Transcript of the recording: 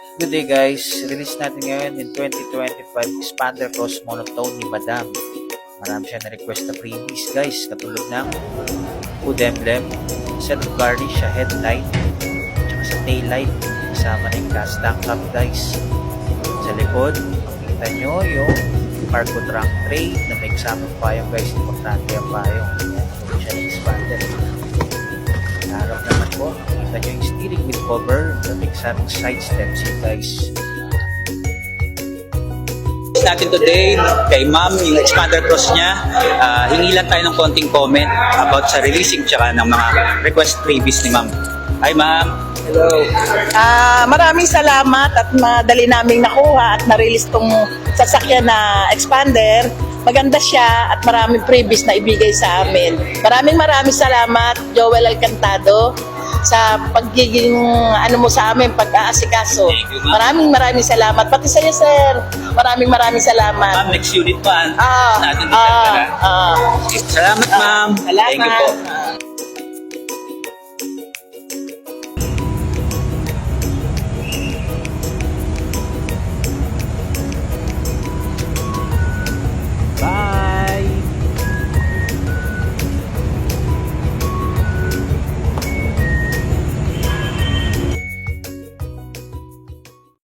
Good day guys, release natin ngayon in 2025 Expander Cross Monotone ni Madam. Marami siya na-request na freebies guys, katulad ng hood emblem, set of garnish sa headlight, tsaka sa taillight, kasama na yung gas tank cap guys. Sa likod, makikita nyo yung cargo trunk tray na may kasamang payong guys, importante ang payong. Yan, ito siya ng Expander. Sa harap naman po, makikita nyo yung steering wheel cover na may kasamang side steps yun guys. Natin today kay ma'am yung expander cross niya. Hingi lang tayo ng konting comment about sa releasing tsaka ng mga request freebies ni ma'am. Hi ma'am. Hello. Maraming salamat at madali naming nakuha at na-release tong sasakyan na expander. Maganda siya at maraming freebies na ibigay sa amin. Maraming salamat, Joel Alcantado, sa pagiging mo sa amin, pag-aasikaso. Maraming salamat. Pati sa iyo, sir. Maraming salamat. Ma'am, next unit pa. Natin dito. Salamat ma'am. Salamat. Thank you po.